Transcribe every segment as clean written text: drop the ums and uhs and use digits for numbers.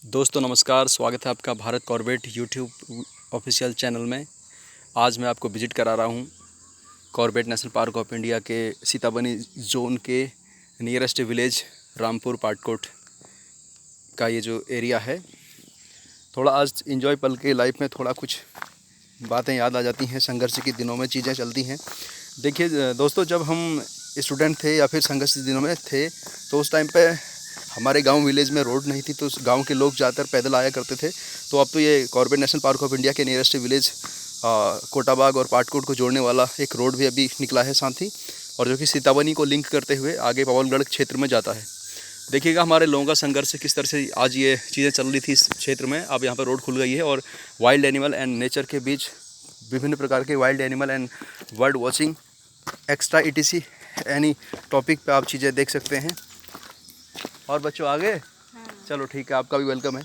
दोस्तों नमस्कार, स्वागत है आपका Bharat Corbett YouTube official channel में। आज मैं आपको विज़िट करा रहा हूँ Corbett national park of India के सीताबनी जोन के नियरेस्ट विलेज रामपुर पाटकोट का ये जो एरिया है। थोड़ा आज इंजॉय पल के लाइफ में थोड़ा कुछ बातें याद आ जाती हैं, संघर्ष के दिनों में चीज़ें चलती हैं। देखिए दोस्तों, जब हम स्टूडेंट थे या फिर संघर्ष के दिनों में थे तो उस टाइम पे हमारे गांव विलेज में रोड नहीं थी, तो उस गांव के लोग ज़्यादातर पैदल आया करते थे। तो अब तो ये Corbett national park of India के नियरेस्ट विलेज कोटाबाग और पाटकोट को जोड़ने वाला एक रोड भी अभी निकला है साथ ही, और जो कि सीताबनी को लिंक करते हुए आगे पवनगढ़ क्षेत्र में जाता है। देखिएगा हमारे लोगों का संघर्ष किस तरह से आज ये चीज़ें चल रही थी इस क्षेत्र में। अब यहाँ पर रोड खुल गई है और वाइल्ड एनिमल एंड नेचर के बीच विभिन्न प्रकार के wild animal and bird watching extra ETC any topic पे आप चीज़ें देख सकते हैं। और बच्चों आगे चलो ठीक है, आपका भी वेलकम है।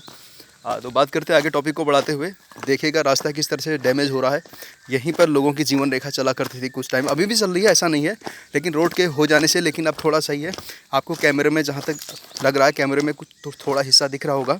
तो बात करते हैं आगे टॉपिक को बढ़ाते हुए। देखिएगा रास्ता किस तरह से डैमेज हो रहा है। यहीं पर लोगों की जीवन रेखा चला करती थी कुछ टाइम, अभी भी चल रही है, ऐसा नहीं है, लेकिन रोड के हो जाने से लेकिन अब थोड़ा सही है। आपको कैमरे में जहाँ तक लग रहा है, कैमरे में कुछ थोड़ा हिस्सा दिख रहा होगा।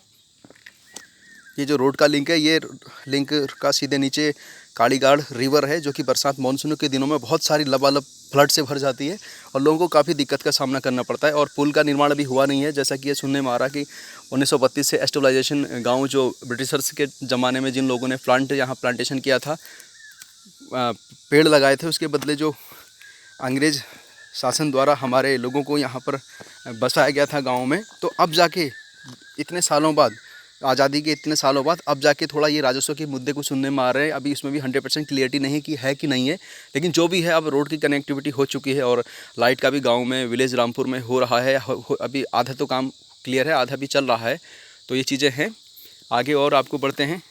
ये जो रोड का लिंक है, ये लिंक का सीधे नीचे कालीगाड़ रिवर है, जो कि बरसात मानसून के दिनों में बहुत सारी लबालब फ्लड से भर जाती है और लोगों को काफ़ी दिक्कत का सामना करना पड़ता है। और पुल का निर्माण अभी हुआ नहीं है, जैसा कि ये सुनने में आ रहा कि 1932 से एस्टेबलाइजेशन गांव जो ब्रिटिशर्स के ज़माने में जिन लोगों ने यहाँ प्लांटेशन किया था, पेड़ लगाए थे, उसके बदले जो अंग्रेज़ शासन द्वारा हमारे लोगों को यहाँ पर बसाया गया था गाँव में, तो अब जाके इतने सालों बाद, आज़ादी के इतने सालों बाद अब जाके थोड़ा ये राजस्व के मुद्दे को सुनने में आ रहे हैं। अभी इसमें भी 100% क्लियरिटी नहीं कि है कि नहीं है, लेकिन जो भी है अब रोड की कनेक्टिविटी हो चुकी है और लाइट का भी गांव में विलेज रामपुर में हो रहा है। अभी आधा तो काम क्लियर है, आधा भी चल रहा है। तो ये चीज़ें हैं आगे। और आपको बढ़ते हैं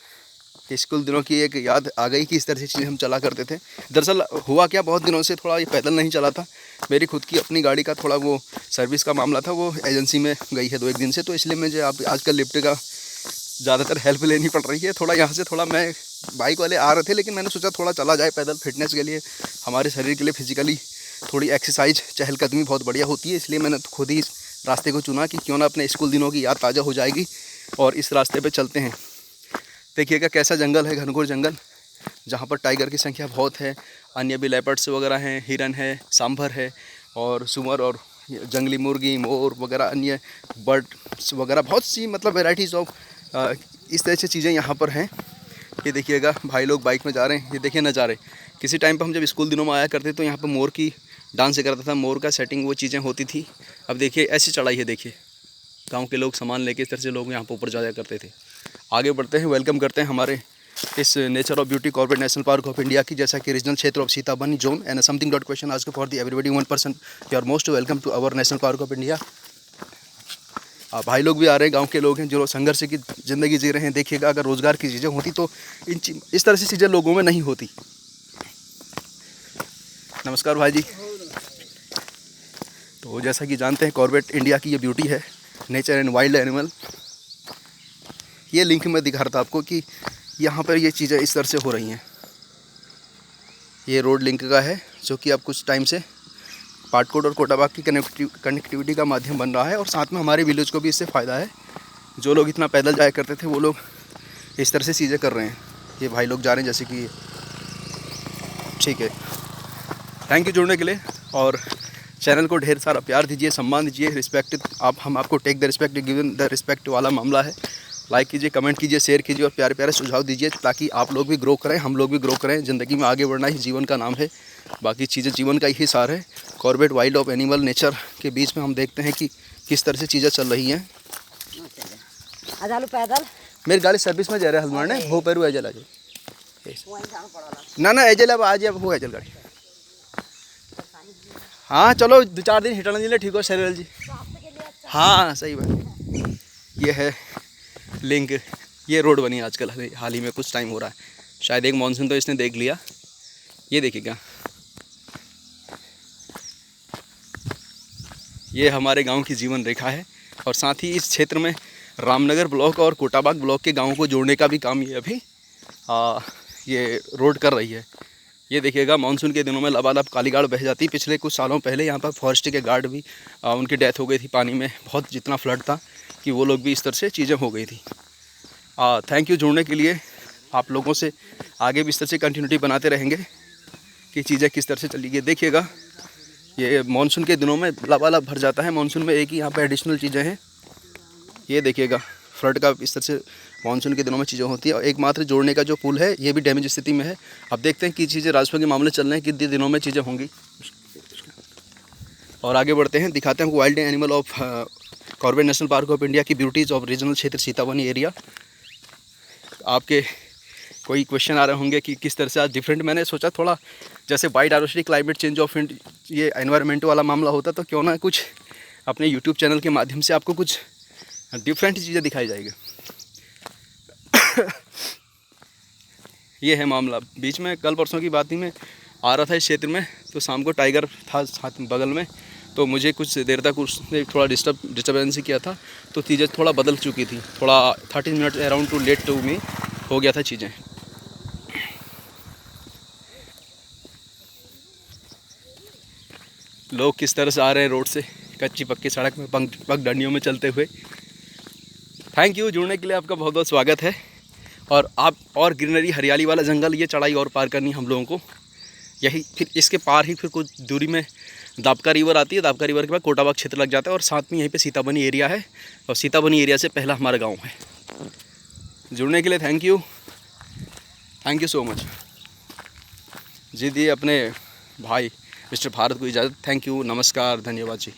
कि स्कूल दिनों की एक याद आ गई कि इस तरह से चीज़ें हम चला करते थे। दरअसल हुआ क्या, बहुत दिनों से थोड़ा ये पैदल नहीं चला था। मेरी खुद की अपनी गाड़ी का थोड़ा वो सर्विस का मामला था, वो एजेंसी में गई है 2-1 दिन से, तो इसलिए मुझे आप आजकल लिफ्ट का ज़्यादातर हेल्प लेनी पड़ रही है। थोड़ा यहाँ से थोड़ा मैं बाइक वाले आ रहे थे, लेकिन मैंने सोचा थोड़ा चला जाए पैदल, फिटनेस के लिए, हमारे शरीर के लिए फिजिकली थोड़ी एक्सरसाइज चहलकदमी बहुत बढ़िया होती है। इसलिए मैंने खुद ही इस रास्ते को चुना कि क्यों ना अपने स्कूल दिनों की याद ताज़ा हो जाएगी और इस रास्ते पे चलते हैं। देखिएगा कैसा जंगल है, घनघोर जंगल, जहाँ पर टाइगर की संख्या बहुत है, अन्य भी लेपर्ड्स वगैरह हैं, हिरन है, सांभर है और सुअर और जंगली मुर्गी, मोर वगैरह, अन्य बर्ड्स वगैरह, बहुत सी मतलब वेराइटीज़ ऑफ इस तरह से चीज़ें यहाँ पर हैं। ये देखिएगा भाई लोग बाइक में जा रहे हैं, ये देखिए नज़ारे। किसी टाइम पर हम जब स्कूल दिनों में आया करते तो यहाँ पर मोर की डांस करता था, मोर का सेटिंग वो चीज़ें होती थी। अब देखिए ऐसी चढ़ाई है, देखिए गांव के लोग सामान लेके इस तरह से लोग यहाँ पर ऊपर जाया करते थे। आगे बढ़ते हैं, वेलकम करते हैं हमारे इस nature of beauty Corbett national park of India की, जैसा कि रीजनल क्षेत्र of Sitabani zone and something dot question asked for the everybody 1%। You are most welcome to our national park of India. भाई लोग भी आ रहे हैं, गांव के लोग हैं जो संघर्ष की ज़िंदगी जी रहे हैं। देखिएगा अगर रोज़गार की चीज़ें होती तो इस तरह से चीज़ें लोगों में नहीं होती। नमस्कार भाई जी। तो जैसा कि जानते हैं कॉर्बेट इंडिया की ये ब्यूटी है, नेचर एंड वाइल्ड एनिमल। ये लिंक में दिखा रहा था आपको कि यहाँ पर ये चीज़ें इस तरह से हो रही हैं। ये रोड लिंक का है, जो कि अब कुछ टाइम से पाटकोट और कोटाबाग की कनेक्टिविटी का माध्यम बन रहा है और साथ में हमारे विलेज को भी इससे फ़ायदा है। जो लोग इतना पैदल जाया करते थे वो लोग इस तरह से चीज़ें कर रहे हैं। ये भाई लोग जा रहे हैं जैसे कि, ठीक है, थैंक यू जुड़ने के लिए। और चैनल को ढेर सारा प्यार दीजिए, सम्मान दीजिए, रिस्पेक्ट हम आपको take the respect given the respect वाला मामला है। लाइक कीजिए, कमेंट कीजिए, शेयर कीजिए और प्यारे प्यारे सुझाव दीजिए, ताकि आप लोग भी ग्रो करें, हम लोग भी ग्रो करें। ज़िंदगी में आगे बढ़ना ही जीवन का नाम है, बाकी चीज़ें जीवन का ही सार है। Corbett wild of animal nature के बीच में हम देखते हैं कि किस तरह से चीज़ें चल रही हैं। पैदल मेरी गाड़ी सर्विस में जा रहा है हलमार ने, हो पैरू एजल आज ना एजल अब आज अब हो एजल गाड़ी। हाँ चलो 2-4 दिन हिटना जी ठीक हो शरीर जी। हाँ सही बात। ये है लिंक, ये रोड बनी आजकल हाल ही में, कुछ टाइम हो रहा है, शायद एक मानसून तो इसने देख लिया। ये देखिएगा, ये हमारे गांव की जीवन रेखा है और साथ ही इस क्षेत्र में रामनगर ब्लॉक और कोटाबाग ब्लॉक के गांवों को जोड़ने का भी काम ये अभी ये रोड कर रही है। ये देखिएगा मानसून के दिनों में लबालब कालीगाड़ बह जाती। पिछले कुछ सालों पहले यहाँ पर फॉरेस्ट के गार्ड भी उनकी डेथ हो गई थी पानी में, बहुत जितना फ्लड था। कि वो लोग भी इस तरह से चीज़ें हो गई थी। थैंक यू जुड़ने के लिए। आप लोगों से आगे भी इस तरह से कंटिन्यूटी बनाते रहेंगे कि चीज़ें किस तरह से चलेगी। देखिएगा ये मानसून के दिनों में लबालब भर जाता है। मानसून में एक ही यहाँ पे एडिशनल चीज़ें हैं, ये देखिएगा फ्लड का इस तरह से मानसून के दिनों में चीज़ें होती है। और एकमात्र जोड़ने का जो पुल है ये भी डैमेज स्थिति में है। अब देखते हैं कि चीज़ें राजस्व के मामले चल रहे हैं, कितने दिनों में चीज़ें होंगी। और आगे बढ़ते हैं, दिखाते हैं wild animal of Corbett national park of India की ब्यूटीज़ ऑफ रीजनल क्षेत्र सीताबनी एरिया। आपके कोई क्वेश्चन आ रहे होंगे कि किस तरह से आज डिफरेंट, मैंने सोचा थोड़ा जैसे बायोडाइवर्सिटी, क्लाइमेट चेंज ऑफ ये एनवायरनमेंट वाला मामला होता तो क्यों ना कुछ अपने यूट्यूब चैनल के माध्यम से आपको कुछ डिफरेंट चीज़ें दिखाई जाएगी। ये है मामला। बीच में कल परसों की बात ही में आ रहा था इस क्षेत्र में, तो शाम को टाइगर था साथ बगल में, तो मुझे कुछ देर तक उसने थोड़ा डिस्टर्बेंस किया था, तो चीज़ें थोड़ा बदल चुकी थी। थोड़ा 13 minute around too late to me हो गया था चीज़ें। लोग किस तरह से आ रहे हैं रोड से, कच्ची पक्की सड़क में पगडंडियों में चलते हुए। थैंक यू, जुड़ने के लिए आपका बहुत बहुत स्वागत है। और आप और ग्रीनरी, हरियाली वाला जंगल, ये चढ़ाई और पार करनी हम लोगों को। यही फिर इसके पार ही फिर कुछ दूरी में दाबका रिवर आती है। दाबका रिवर के बाद कोटाबाग क्षेत्र लग जाता है और साथ में यहीं पे सीताबनी एरिया है, और सीताबनी एरिया से पहला हमारा गांव है। जुड़ने के लिए थैंक यू सो मच। जी दिए अपने भाई मिस्टर भारत को इजाज़त। थैंक यू, नमस्कार, धन्यवाद जी।